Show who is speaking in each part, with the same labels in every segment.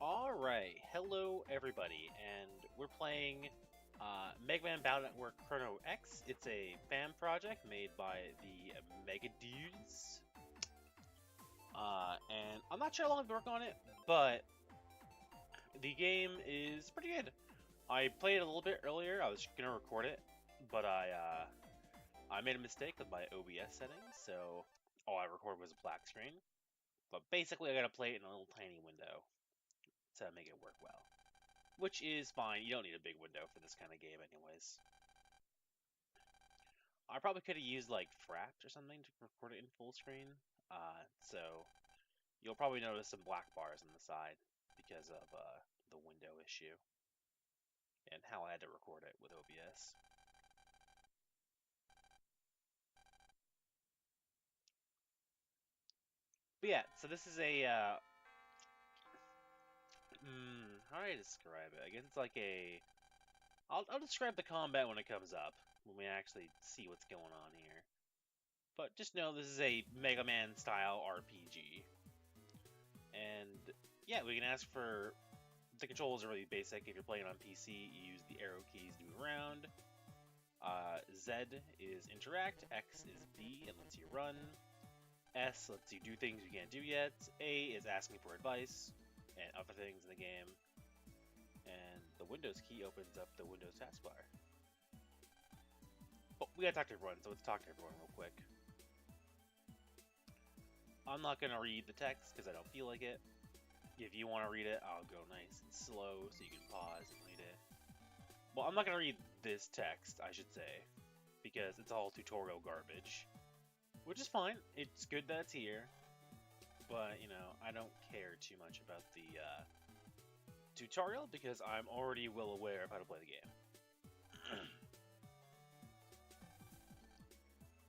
Speaker 1: Alright, hello everybody, and we're playing Megaman Battle Network Chrono X. It's a fan project made by the Mega Dudes. And I'm not sure how long I've been working on it, but the game is pretty good. I played it a little bit earlier. I was gonna record it, but I made a mistake with my OBS settings, so all I recorded was a black screen. But basically, I gotta play it in a little tiny window to make it work well. Which is fine. You don't need a big window for this kind of game anyways. I probably could have used like Fraps or something to record it in full screen. So you'll probably notice some black bars on the side because of the window issue and how I had to record it with OBS. But yeah, so this is a how do I describe it? I guess it's like a I'll describe the combat when it comes up, when we actually see what's going on here. But just know this is a Mega Man style RPG. And yeah, we can ask for the controls are really basic. If you're playing on PC, you use the arrow keys to move around. Z is interact, X is B, it lets you run. S lets you do things you can't do yet. A is asking for advice and other things in the game. And the Windows key opens up the Windows taskbar. Oh, we gotta talk to everyone, so let's talk to everyone real quick. I'm not gonna read the text because I don't feel like it. If you want to read it, I'll go nice and slow so you can pause and read it. Well, I'm not gonna read this text, I should say, because it's all tutorial garbage. Which is fine. It's good that it's here. But, you know, I don't care too much about the tutorial because I'm already well aware of how to play the game.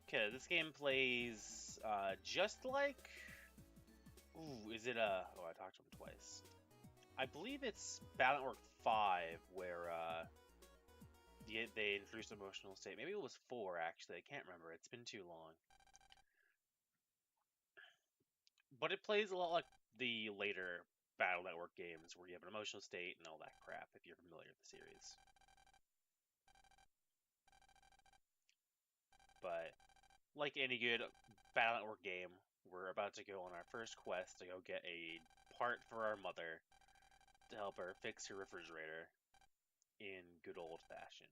Speaker 1: Okay, this game plays just like... Ooh, is it oh, I talked to him twice. I believe it's Battle Network 5 where they introduced emotional state. Maybe it was 4, actually. I can't remember. It's been too long. But it plays a lot like the later Battle Network games where you have an emotional state and all that crap, if you're familiar with the series. But like any good Battle Network game, we're about to go on our first quest to go get a part for our mother to help her fix her refrigerator in good old fashion.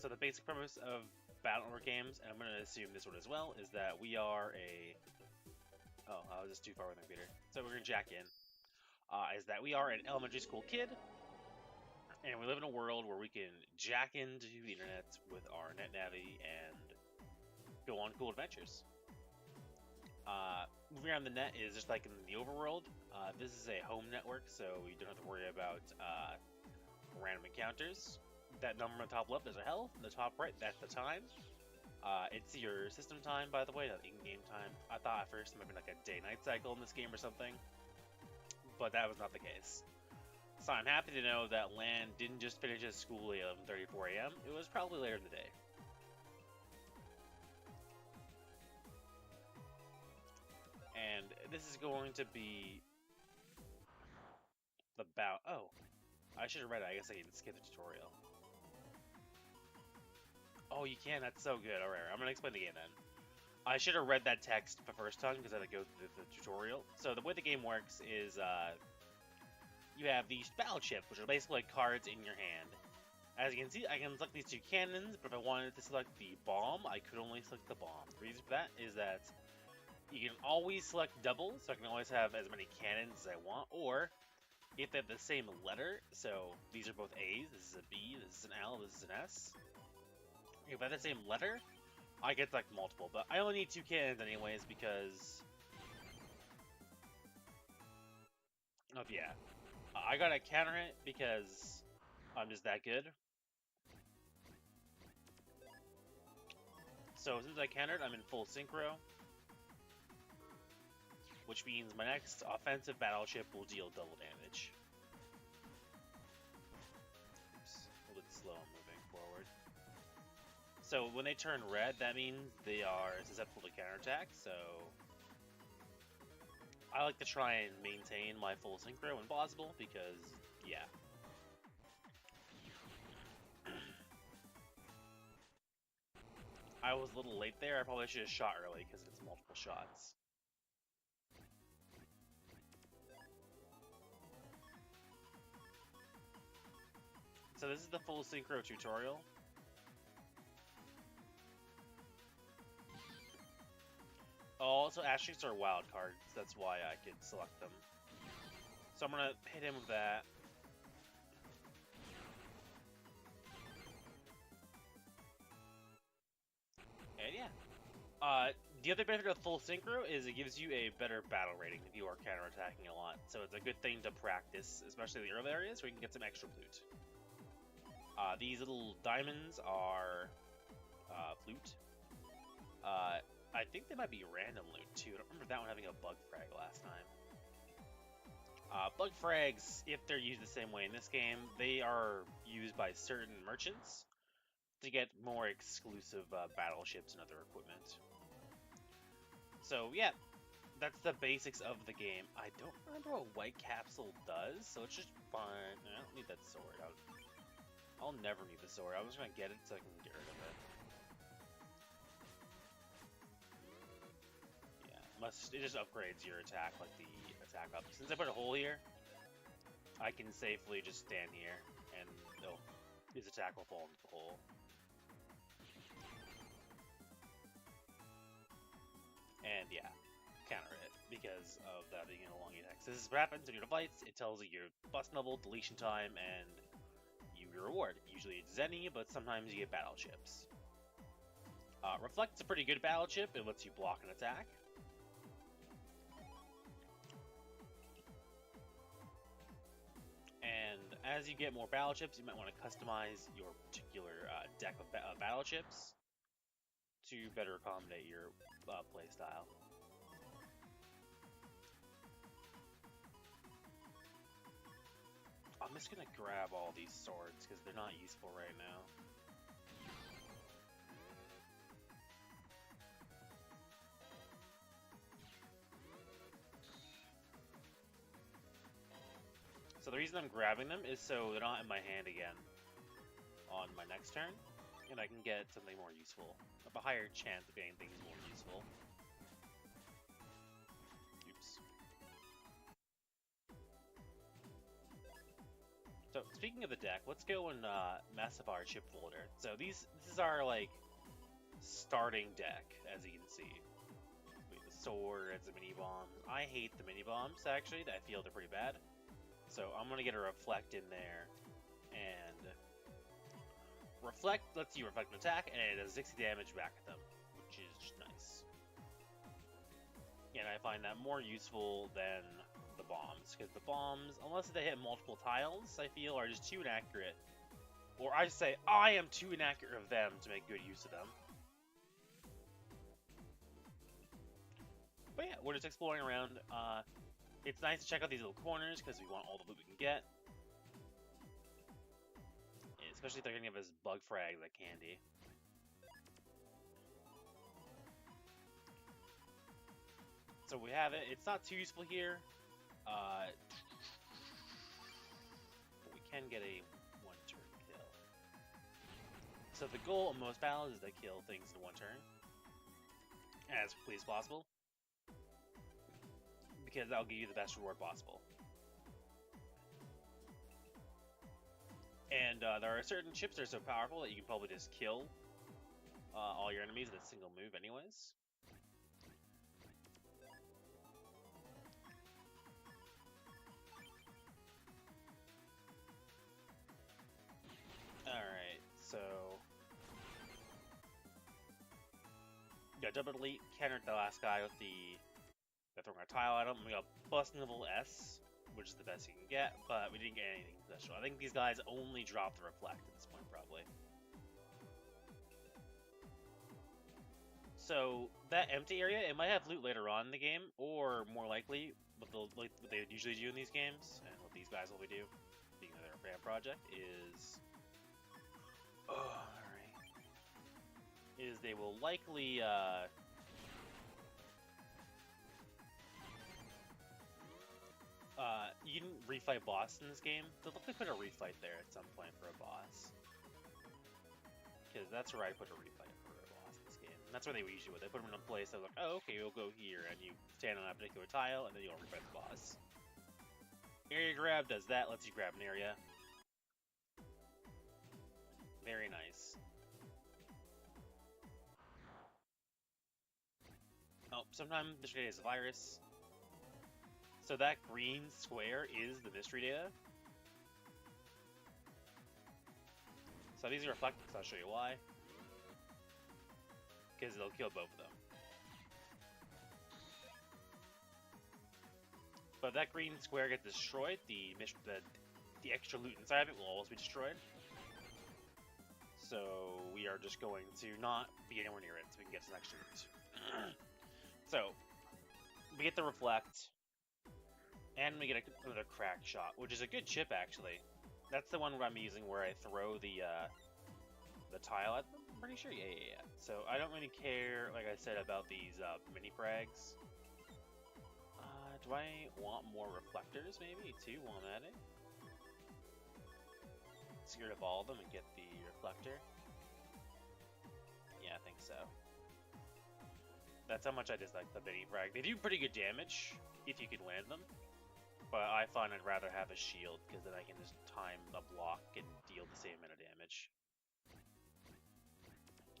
Speaker 1: So the basic premise of Battle Network games, and I'm going to assume this one as well, is that we are a... Oh, I was just too far with my computer. So we're going to jack in. Is that we are an elementary school kid, and we live in a world where we can jack into the internet with our NetNavi and go on cool adventures. Moving around the net is just like in the overworld. This is a home network, so you don't have to worry about random encounters. That number on the top left is our health. On the top right, that's the time. It's your system time, by the way, not in-game time. I thought at first it might be like a day-night cycle in this game or something, but that was not the case. So I'm happy to know that Lan didn't just finish his school at 11:34 a.m. It was probably later in the day. And this is going to be about... Oh, I should have read it. I guess I can skip the tutorial. Oh, you can? That's so good. Alright, I'm going to explain the game then. I should have read that text the first time because I had to go through the tutorial. So the way the game works is you have these battle chips, which are basically like cards in your hand. As you can see, I can select these two cannons, but if I wanted to select the bomb, I could only select the bomb. The reason for that is that you can always select double, so I can always have as many cannons as I want, or if they have the same letter, so these are both A's, this is a B, this is an L, this is an S. If I have the same letter, I get like multiple, but I only need 2 cannons anyways because... Oh yeah. I gotta counter it because I'm just that good. So since I countered, I'm in full synchro. Which means my next offensive battleship will deal double damage. Oops, a little bit slow moving forward. So when they turn red, that means they are susceptible to counterattack, so I like to try and maintain my full synchro when possible because, yeah. I was a little late there. I probably should have shot early because it's multiple shots. So this is the full synchro tutorial. Oh, also asterisks are wild cards. That's why I could select them. So I'm gonna hit him with that. And yeah. The other benefit of full synchro is it gives you a better battle rating if you are counterattacking a lot. So it's a good thing to practice, especially in the early areas where you can get some extra loot. These little diamonds are flute. I think they might be random loot too. I don't remember that one having a bug frag last time. Bug frags, if they're used the same way in this game, they are used by certain merchants to get more exclusive battleships and other equipment. So yeah, that's the basics of the game. I don't remember what White Capsule does, so it's just fine. I don't need that sword. I'll never need the sword. I was gonna get it so I can get rid of it. It just upgrades your attack, like the attack up. Since I put a hole here, I can safely just stand here, and his attack will fall into the hole. And yeah, counter it, because of that being an elongated attack. So this is what happens when you're in fights. It tells you your bust level, deletion time, and your reward. Usually it's Zenny, but sometimes you get battleships. Reflect's a pretty good battleship. It lets you block an attack. And as you get more battleships, you might want to customize your particular deck of battleships to better accommodate your playstyle. I'm just gonna grab all these swords because they're not useful right now. So the reason I'm grabbing them is so they're not in my hand again on my next turn, and I can get something more useful. I have a higher chance of getting things more useful. Oops. So speaking of the deck, let's go and mess up our chip folder. So this is our like starting deck, as you can see. We have the swords, the mini bombs. I hate the mini bombs actually. I feel they're pretty bad. So I'm gonna get a reflect in there, and reflect lets you reflect an attack, and it does 60 damage back at them, which is just nice. And I find that more useful than the bombs, because the bombs, unless they hit multiple tiles, I feel are just too inaccurate. Or I say I am too inaccurate of them to make good use of them. But yeah, we're just exploring around. It's nice to check out these little corners because we want all the loot we can get. Especially if they're going to give us bug frags like candy. So we have it. It's not too useful here. But we can get a one-turn kill. So the goal of most battles is to kill things in one turn. As quickly as possible. Because that'll give you the best reward possible. And there are certain chips that are so powerful that you can probably just kill all your enemies with a single move anyways. Alright, so... yeah, double delete, countered the last guy with the... throwing a tile at him. We got bust level S, which is the best you can get, but we didn't get anything special. I think these guys only drop the reflect at this point, probably. So that empty area, it might have loot later on in the game, or more likely, what they would usually do in these games, and what these guys will do, being their fan project, is they will likely You can refight boss in this game. They'll look to put a refight there at some point for a boss. Because that's where I put a refight for a boss in this game. And that's where they usually would. They put them in a place they're like, oh, okay, you'll go here, and you stand on that particular tile, and then you'll refight the boss. Area grab does that, lets you grab an area. Very nice. Oh, sometimes mystery data is a virus. So that green square is the mystery data. So these are reflected, so I'll show you why. Because it'll kill both of them. But if that green square gets destroyed, the extra loot inside of it will always be destroyed. So we are just going to not be anywhere near it so we can get some extra loot. So, we get the reflect, and we get another crack shot, which is a good chip actually. That's the one where I'm using where I throw the tile at them. I'm pretty sure, yeah. So I don't really care, like I said, about these mini frags. Do I want more reflectors maybe too while I'm at it? Let's get rid of all of them and get the reflector. Yeah, I think so. That's how much I dislike the mini frag. They do pretty good damage if you can land them, but I find I'd rather have a shield because then I can just time the block and deal the same amount of damage.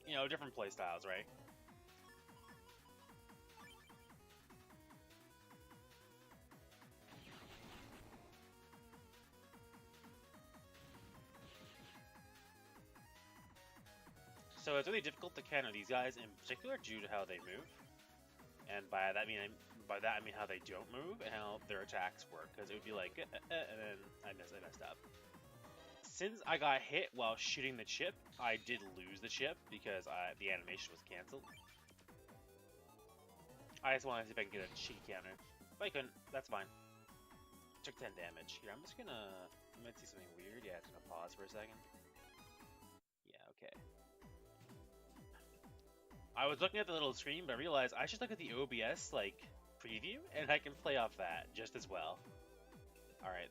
Speaker 1: You know, different playstyles, right? So it's really difficult to counter these guys in particular due to how they move, and by that I mean how they don't move and how their attacks work. Because it would be like, and then I messed up. Since I got hit while shooting the chip, I did lose the chip because the animation was canceled. I just wanted to see if I can get a cheeky counter. If I couldn't, that's fine. Took 10 damage. Here, I'm gonna see something weird. Yeah, it's gonna pause for a second. Yeah, okay. I was looking at the little screen, but I realized I should look at the OBS, like, preview, and I can play off that just as well. Alright,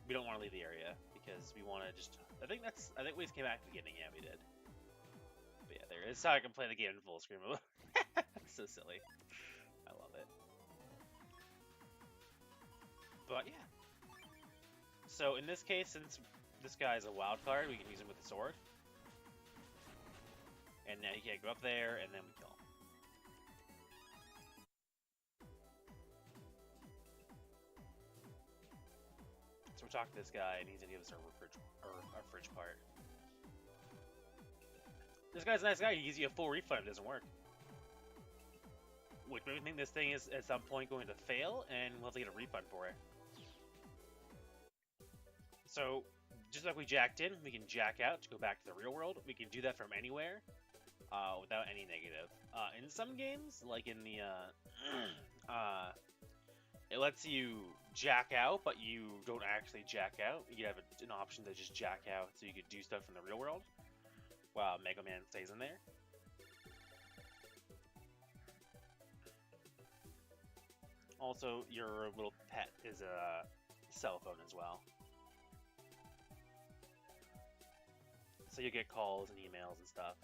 Speaker 1: we don't want to leave the area, because we want to just, I think we just came back to the beginning, yeah, we did. But yeah, there is how I can play the game in full screen. So silly. I love it. But yeah. So in this case, since this guy is a wild card, we can use him with the sword. And now he can't go up there, and then we kill him. So we're talking to this guy, and he's gonna give us our fridge part. This guy's a nice guy. He gives you a full refund if it doesn't work. Which makes me think this thing is at some point going to fail, and we'll have to get a refund for it. So, just like we jacked in, we can jack out to go back to the real world. We can do that from anywhere. Without any negative. In some games, like in the, it lets you jack out, but you don't actually jack out. You have an option to just jack out so you could do stuff in the real world, while Megaman stays in there. Also, your little pet is a cell phone as well. So you get calls and emails and stuff.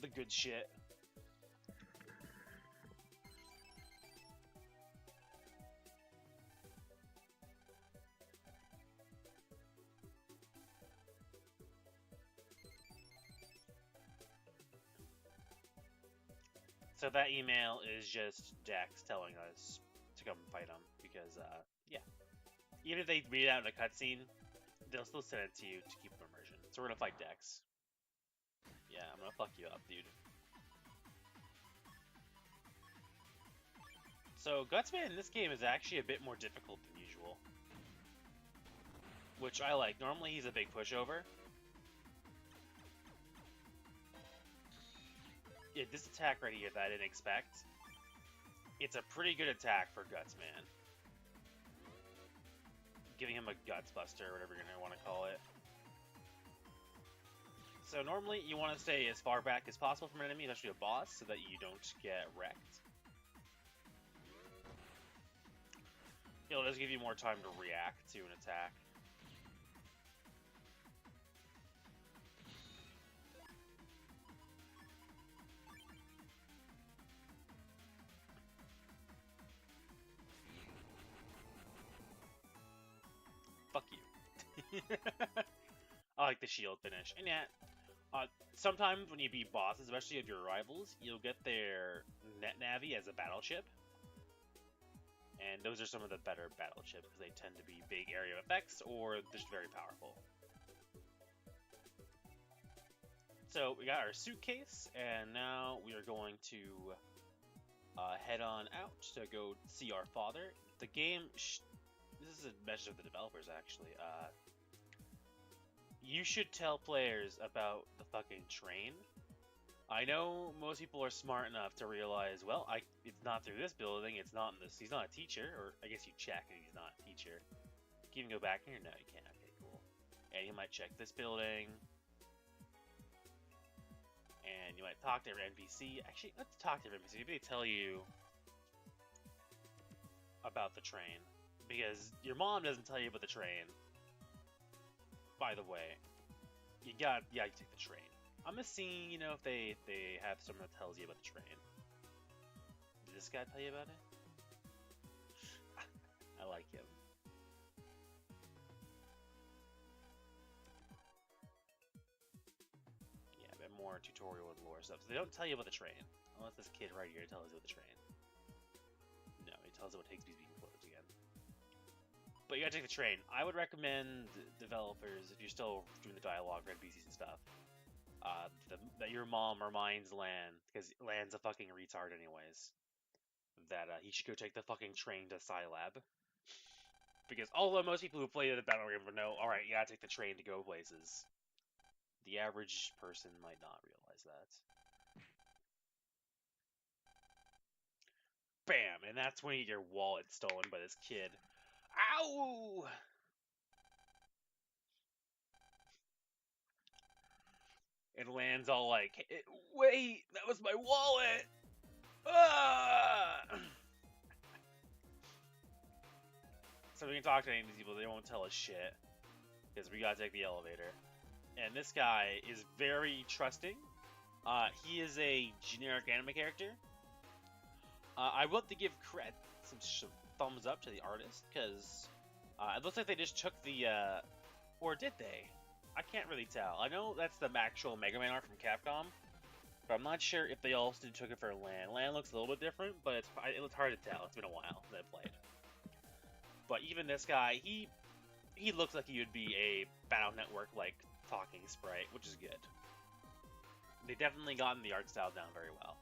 Speaker 1: The good shit. So that email is just Dex telling us to come fight him because, yeah. Even if they read out in a cutscene, they'll still send it to you to keep immersion. So we're gonna fight Dex. Yeah, I'm gonna fuck you up, dude. So, Gutsman in this game is actually a bit more difficult than usual. Which I like. Normally he's a big pushover. Yeah, this attack right here that I didn't expect. It's a pretty good attack for Gutsman. Giving him a Guts Buster, or whatever you're gonna want to call it. So normally you want to stay as far back as possible from an enemy, especially a boss, so that you don't get wrecked. It'll just give you more time to react to an attack. Fuck you. I like the shield finish. And yeah, sometimes when you beat bosses, especially of your rivals, you'll get their net navi as a battle chip. And those are some of the better battle chips because they tend to be big area effects or just very powerful. So we got our suitcase, and now we are going to head on out to go see our father. The game, this is a message of the developers actually. You should tell players about the fucking train. I know most people are smart enough to realize, well, it's not through this building, it's not in this, he's not a teacher, or I guess you check and he's not a teacher. Can you even go back here? No, you can't. Okay, cool. And you might check this building. And you might talk to every NPC. Actually, let's talk to every NPC. Maybe they tell you about the train. Because your mom doesn't tell you about the train. By the way, you take the train. I'm gonna see, you know, if they have someone that tells you about the train. Did this guy tell you about it? I like him. Yeah, a bit more tutorial and lore stuff. So they don't tell you about the train. Unless this kid right here tells you about the train. No, he tells you what Higgsby's being closed again. But you gotta take the train. I would recommend developers, if you're still doing the dialogue for NPCs and stuff, that your mom reminds Lan, because Lan's a fucking retard anyways, that he should go take the fucking train to Scilab. Because although most people who play the battle game would know, alright, you gotta take the train to go places, the average person might not realize that. Bam! And that's when you get your wallet stolen by this kid. Ow! And Lan's all like, wait, that was my wallet! Ah! So we can talk to any of these people, they won't tell us shit. Because we gotta take the elevator. And this guy is very trusting. He is a generic anime character. I want to give some thumbs up to the artist, because it looks like they just took the, or did they? I can't really tell. I know that's the actual Megaman art from Capcom, but I'm not sure if they also took it for Lan. Lan looks a little bit different, but it looks hard to tell. It's been a while that I played. But even this guy, he looks like he would be a Battle Network-like talking sprite, which is good. They definitely gotten the art style down very well.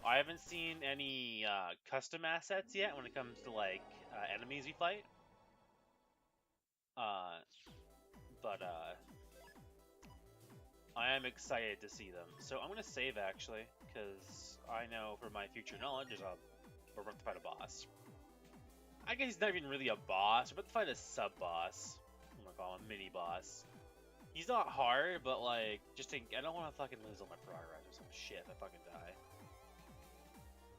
Speaker 1: I haven't seen any custom assets yet when it comes to like enemies we fight. But I am excited to see them. So I'm gonna save actually, because I know from my future knowledge we're about to fight a boss. I guess he's not even really a boss. We're about to fight a sub-boss. I'm gonna call him a mini-boss. He's not hard, but like, I don't want to fucking lose all my progress or some shit if I fucking die.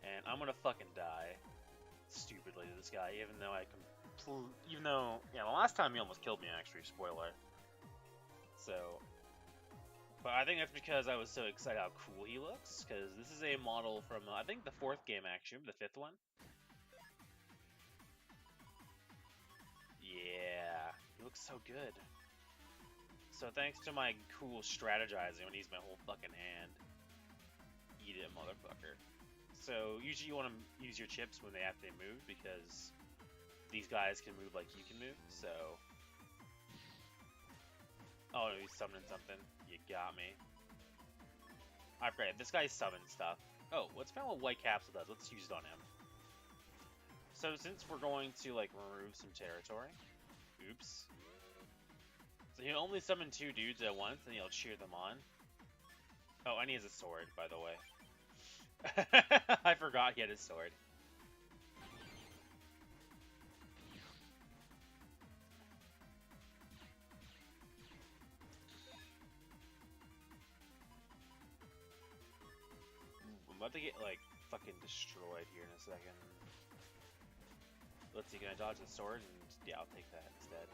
Speaker 1: And I'm gonna fucking die stupidly to this guy, even though the last time he almost killed me, actually, spoiler. So, but I think that's because I was so excited how cool he looks, because this is a model from, I think, the 4th game, actually, the 5th one. Yeah, he looks so good. So thanks to my cool strategizing, I'm gonna use my whole fucking hand. Eat it, motherfucker. So usually you want to use your chips when they move, because these guys can move like you can move, so... Oh, he's summoning something. You got me. I forgot, this guy's summoning stuff. Oh, let's find out what White Capsule does. Let's use it on him. So since we're going to, like, remove some territory... Oops. So he'll only summon 2 dudes at once, and he'll cheer them on. Oh, and he has a sword, by the way. I forgot he had his sword. about to get, like, fucking destroyed here in a second. Let's see, can I dodge the sword? And yeah, I'll take that instead.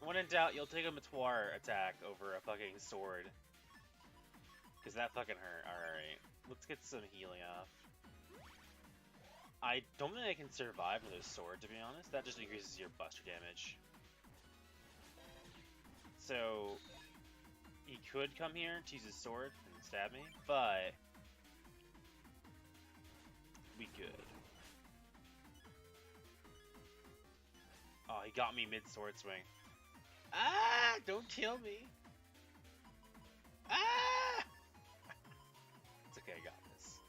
Speaker 1: When in doubt, you'll take a Matoir attack over a fucking sword. Because that fucking hurt. Alright, let's get some healing off. I don't think I can survive with a sword, to be honest. That just increases your buster damage. So, he could come here to use his sword and stab me, but we good. Oh, he got me mid-sword swing. Ah! Don't kill me! Ah! It's okay, I got this.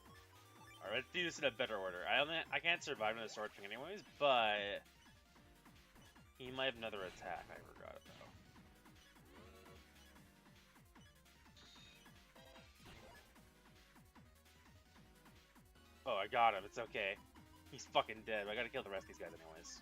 Speaker 1: Alright, let's do this in a better order. I can't survive with a sword swing anyways, but he might have another attack. I forgot about. Oh, I got him. It's okay. He's fucking dead. I gotta kill the rest of these guys anyways.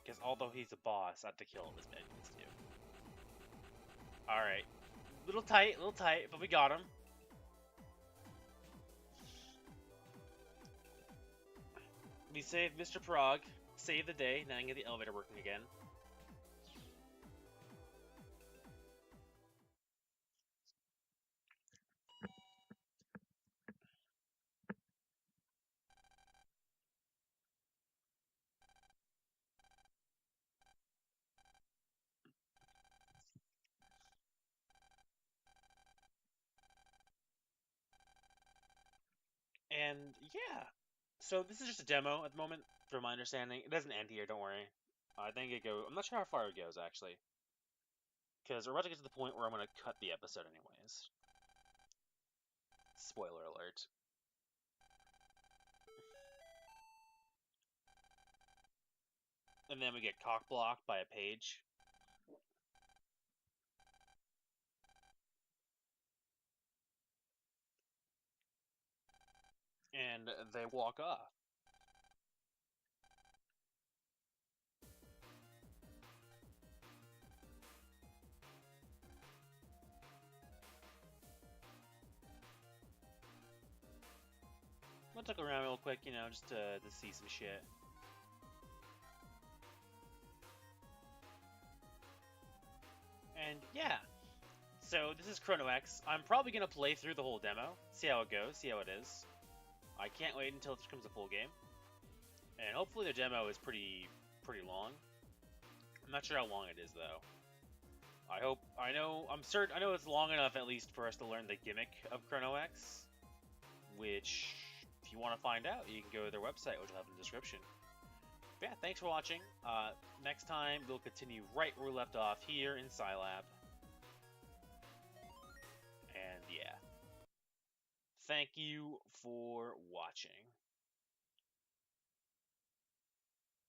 Speaker 1: Because although he's a boss, I have to kill him as minions too. Alright. Little tight, but we got him. We saved Mr. Prague. Save the day. Now I can get the elevator working again. And yeah, so this is just a demo at the moment, from my understanding. It doesn't end here, don't worry. I think it goes. I'm not sure how far it goes actually, because we're about to get to the point where I'm going to cut the episode anyways. Spoiler alert. And then we get cock-blocked by a page. And they walk off. I'm gonna look around real quick, you know, just to see some shit. And yeah, so this is Chrono X. I'm probably gonna play through the whole demo, see how it goes, see how it is. I can't wait until it becomes a full game. And hopefully the demo is pretty long. I'm not sure how long it is though. I know it's long enough at least for us to learn the gimmick of Chrono X, which if you want to find out, you can go to their website, which I'll have in the description. But yeah, thanks for watching. Next time, we'll continue right where we left off here in Scilab. And yeah. Thank you for watching.